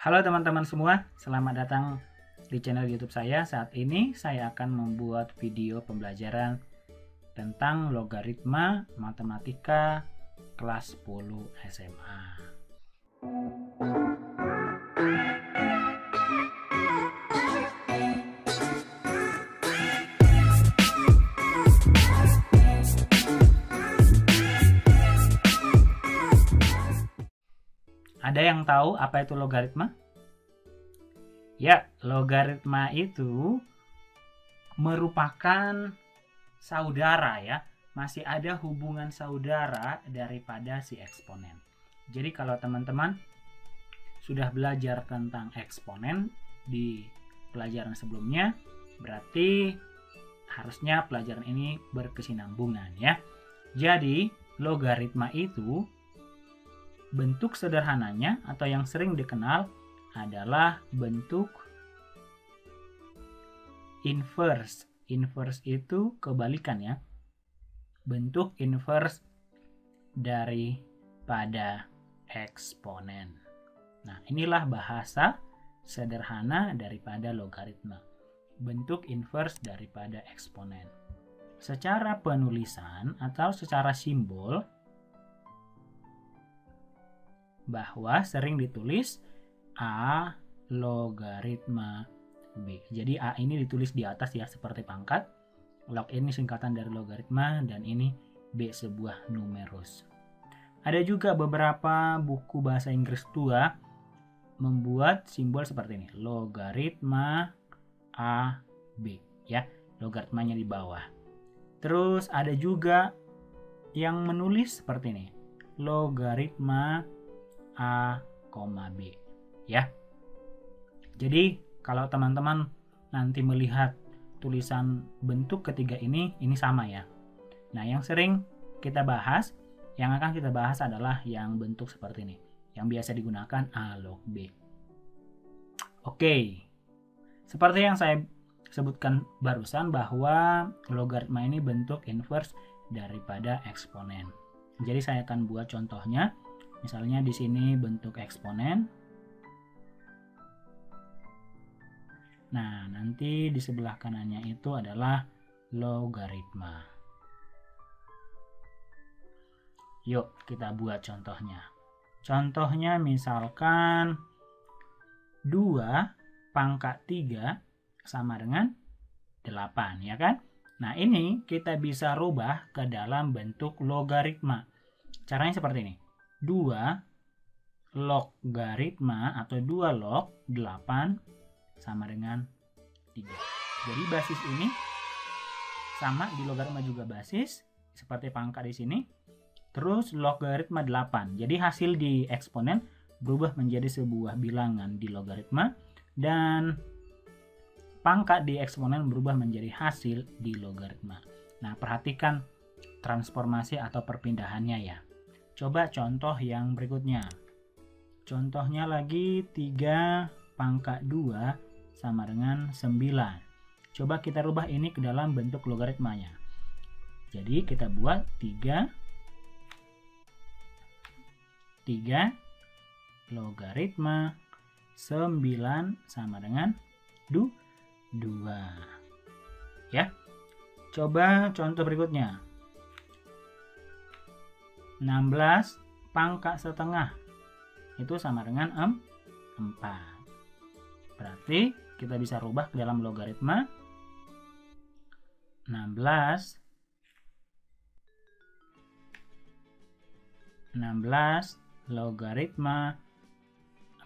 Halo teman-teman semua, selamat datang di channel YouTube saya. Saat ini saya akan membuat video pembelajaran tentang logaritma matematika kelas 10 SMA. Ada yang tahu apa itu logaritma? Ya, logaritma itu merupakan saudara ya. Masih ada hubungan saudara daripada si eksponen. Jadi kalau teman-teman sudah belajar tentang eksponen di pelajaran sebelumnya, berarti harusnya pelajaran ini berkesinambungan ya. Jadi, logaritma itu bentuk sederhananya atau yang sering dikenal adalah bentuk inverse. Inverse itu kebalikan ya. Bentuk inverse daripada eksponen. Nah, inilah bahasa sederhana daripada logaritma. Bentuk inverse daripada eksponen. Secara penulisan atau secara simbol, bahwa sering ditulis A logaritma B. Jadi A ini ditulis di atas ya seperti pangkat. Log ini singkatan dari logaritma dan ini B sebuah numerus. Ada juga beberapa buku bahasa Inggris tua membuat simbol seperti ini. Logaritma A B ya. Logaritmanya di bawah. Terus ada juga yang menulis seperti ini. Logaritma A, B ya. Jadi kalau teman-teman nanti melihat tulisan bentuk ketiga ini sama ya. Nah, yang sering kita bahas, yang akan kita bahas adalah yang bentuk seperti ini, yang biasa digunakan A log B. Oke. Seperti yang saya sebutkan barusan bahwa logaritma ini bentuk inverse daripada eksponen. Jadi saya akan buat contohnya. Misalnya di sini bentuk eksponen. Nah, nanti di sebelah kanannya itu adalah logaritma. Yuk, kita buat contohnya. Contohnya misalkan 2 pangkat 3 sama dengan 8, ya kan? Nah, ini kita bisa rubah ke dalam bentuk logaritma. Caranya seperti ini. 2 logaritma atau 2 log 8 sama dengan 3. Jadi basis ini sama, di logaritma juga basis seperti pangkat di sini. Terus logaritma 8. Jadi hasil di eksponen berubah menjadi sebuah bilangan di logaritma dan pangkat di eksponen berubah menjadi hasil di logaritma. Nah, perhatikan transformasi atau perpindahannya ya. Coba contoh yang berikutnya. Contohnya lagi 3 pangkat 2 sama dengan 9. Coba kita rubah ini ke dalam bentuk logaritmanya. Jadi kita buat 3 logaritma 9 sama dengan 2. Ya. Coba contoh berikutnya. 16 pangkat setengah itu sama dengan 4. Berarti kita bisa rubah ke dalam logaritma 16 logaritma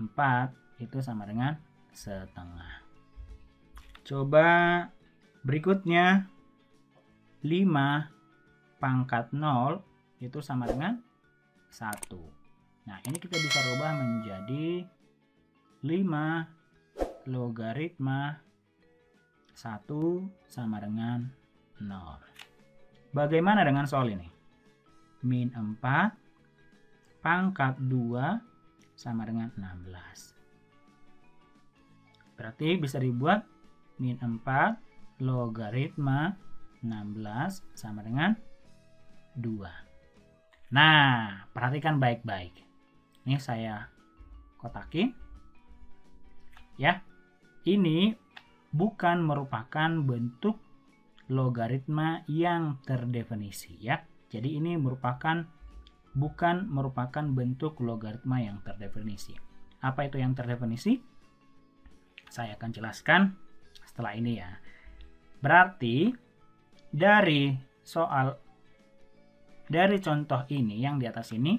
4 itu sama dengan setengah. Coba berikutnya 5 pangkat 0 itu sama dengan 1. Nah, ini kita bisa rubah menjadi 5 logaritma 1 sama dengan 0. Bagaimana dengan soal ini? Min 4 pangkat 2 sama dengan 16. Berarti bisa dibuat min 4 logaritma 16 sama dengan 2. Nah, perhatikan baik-baik. Ini saya kotakin. ya. Ini bukan merupakan bentuk logaritma yang terdefinisi, ya. Jadi ini bukan merupakan bentuk logaritma yang terdefinisi. Apa itu yang terdefinisi? Saya akan jelaskan setelah ini ya. Berarti dari contoh ini yang di atas ini,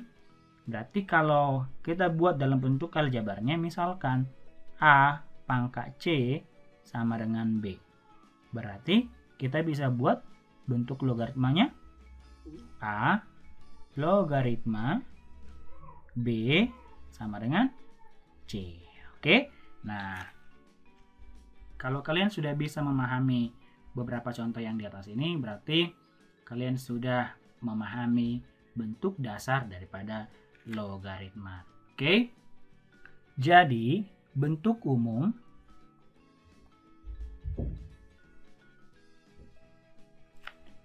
berarti kalau kita buat dalam bentuk aljabarnya, misalkan A pangkat C sama dengan B. Berarti kita bisa buat bentuk logaritmanya A logaritma B sama dengan C. Oke. Nah, kalau kalian sudah bisa memahami beberapa contoh yang di atas ini, berarti kalian sudah memahami bentuk dasar daripada logaritma. Oke. Jadi, bentuk umum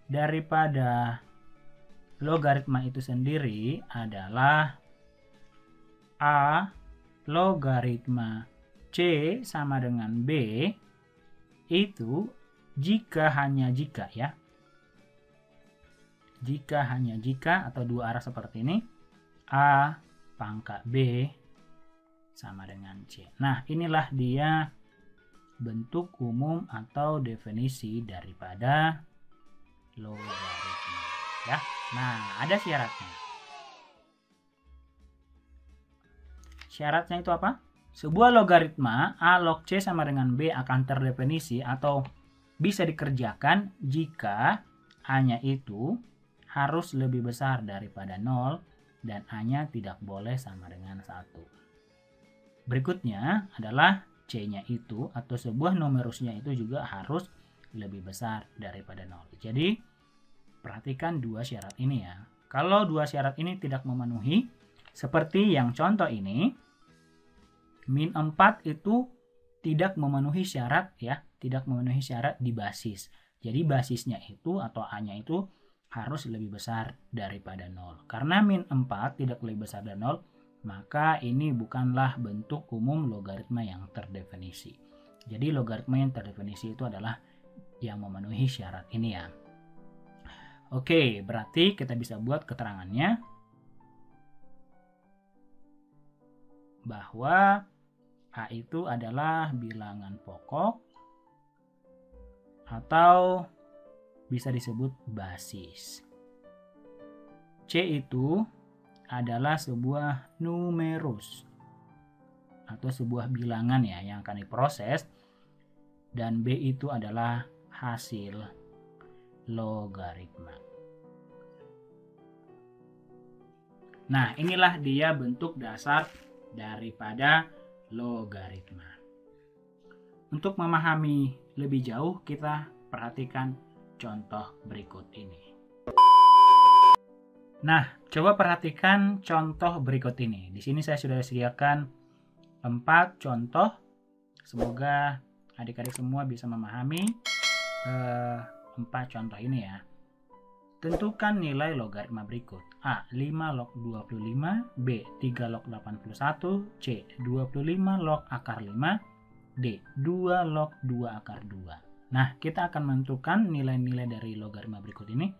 daripada logaritma itu sendiri adalah A logaritma C sama dengan B itu jika hanya jika ya. Jika hanya jika atau dua arah seperti ini, A pangkat B sama dengan C. Nah, inilah dia bentuk umum atau definisi daripada logaritma ya. Nah, ada syaratnya. Syaratnya itu apa? Sebuah logaritma A log C sama dengan B akan terdefinisi atau bisa dikerjakan jika A-nya itu harus lebih besar daripada 0 dan A-nya tidak boleh sama dengan 1. Berikutnya adalah C-nya itu atau sebuah numerusnya itu juga harus lebih besar daripada 0. Jadi, perhatikan dua syarat ini ya. Kalau dua syarat ini tidak memenuhi, seperti yang contoh ini, min 4 itu tidak memenuhi syarat ya, tidak memenuhi syarat di basis. Jadi basisnya itu atau A-nya itu harus lebih besar daripada 0. Karena min 4 tidak lebih besar dari 0, maka ini bukanlah bentuk umum logaritma yang terdefinisi. Jadi logaritma yang terdefinisi itu adalah yang memenuhi syarat ini ya. Oke, berarti kita bisa buat keterangannya bahwa A itu adalah bilangan pokok atau bisa disebut basis. C itu adalah sebuah numerus atau sebuah bilangan ya yang akan diproses, dan B itu adalah hasil logaritma. Nah, inilah dia bentuk dasar daripada logaritma. Untuk memahami lebih jauh, kita perhatikan contoh berikut ini. Nah, coba perhatikan contoh berikut ini. Di sini saya sudah sediakan 4 contoh. Semoga adik-adik semua bisa memahami 4 contoh ini ya. Tentukan nilai logaritma berikut. A. 5 log 25. B. 3 log 81. C. 25 log akar 5. D. 2 log 2 akar 2. Nah, kita akan menentukan nilai-nilai dari logaritma berikut ini.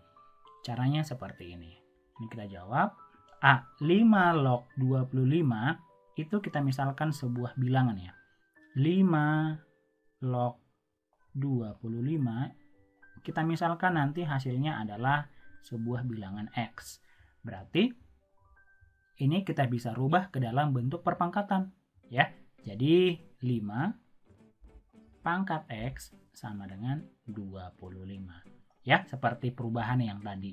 Caranya seperti ini. Ini kita jawab. A. 5 log 25 itu kita misalkan sebuah bilangan ya. 5 log 25 kita misalkan nanti hasilnya adalah sebuah bilangan X. Berarti ini kita bisa rubah ke dalam bentuk perpangkatan ya. Jadi 5 pangkat X sama dengan 25 ya, seperti perubahan yang tadi.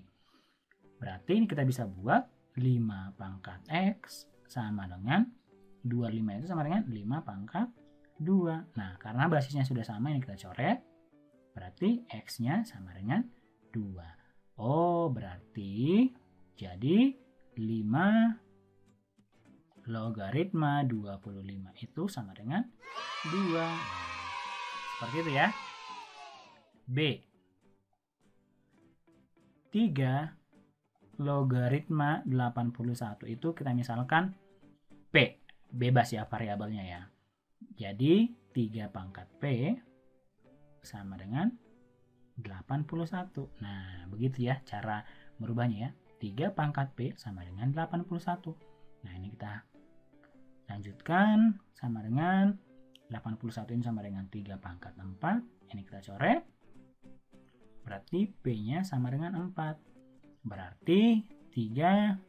Berarti ini kita bisa buat 5 pangkat X sama dengan 25 itu sama dengan 5 pangkat 2. Nah, karena basisnya sudah sama, ini kita coret. Berarti X-nya sama dengan 2. Oh, berarti jadi 5 logaritma 25 itu sama dengan 2. Seperti itu ya. B. 3 logaritma 81 itu kita misalkan P. Bebas ya variabelnya ya. Jadi 3 pangkat P sama dengan 81. Nah, begitu ya cara merubahnya ya. 3 pangkat P sama dengan 81. Nah, ini kita lanjutkan sama dengan 81 ini sama dengan 3 pangkat 4. Ini kita coret. Berarti P-nya sama dengan 4. Berarti 3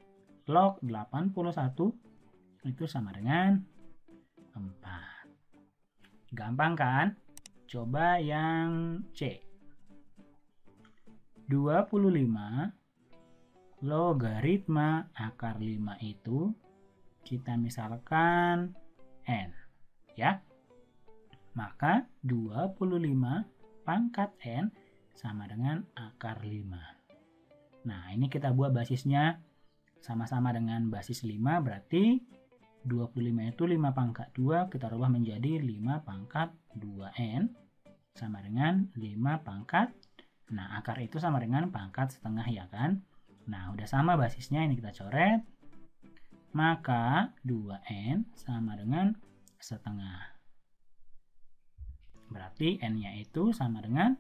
log 81 itu sama dengan 4. Gampang kan? Coba yang C. 25 logaritma akar 5 itu kita misalkan N. Ya. Maka 25 pangkat N sama dengan akar 5. Nah, ini kita buat basisnya sama-sama dengan basis 5, berarti 25 itu 5 pangkat 2, kita rubah menjadi 5 pangkat 2N sama dengan 5 pangkat. Nah, akar itu sama dengan pangkat setengah ya kan? Nah, udah sama basisnya, ini kita coret. Maka 2N sama dengan setengah. Berarti N-nya itu sama dengan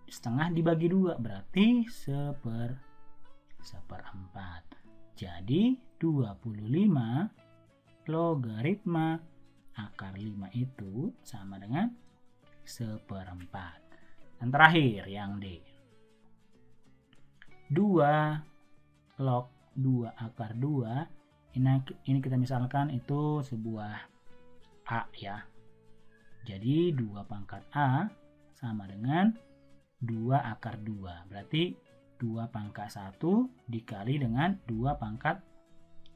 setengah dibagi 2, berarti 1/4. Jadi 25 logaritma akar 5 itu sama dengan 1/4. Dan terakhir yang D. 2 log 2 akar 2. Ini kita misalkan itu sebuah A ya. Jadi 2 pangkat A sama dengan 2 akar 2. Berarti 2 pangkat 1 dikali dengan 2 pangkat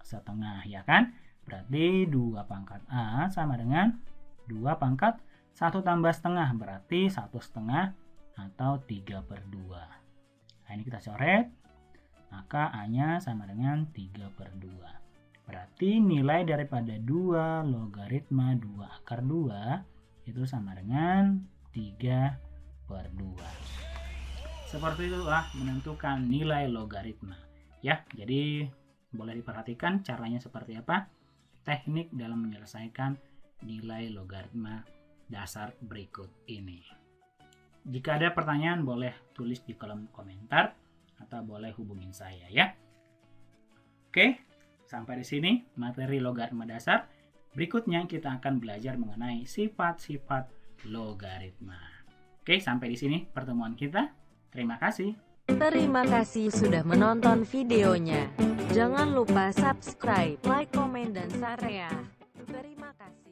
setengah ya kan? Berarti 2 pangkat A sama dengan 2 pangkat 1 tambah setengah. Berarti 1/2 atau 3/2. Nah, ini kita coret. Maka A-nya sama dengan 3/2. Berarti nilai daripada 2 logaritma 2 akar 2 itu sama dengan 3/2. Seperti itulah menentukan nilai logaritma. Ya, jadi boleh diperhatikan caranya seperti apa. Teknik dalam menyelesaikan nilai logaritma dasar berikut ini. Jika ada pertanyaan boleh tulis di kolom komentar atau boleh hubungin saya ya. Oke, sampai di sini materi logaritma dasar. Berikutnya kita akan belajar mengenai sifat-sifat logaritma. Oke, sampai di sini pertemuan kita. Terima kasih. Terima kasih sudah menonton videonya. Jangan lupa subscribe, like, komen, dan share ya. Terima kasih.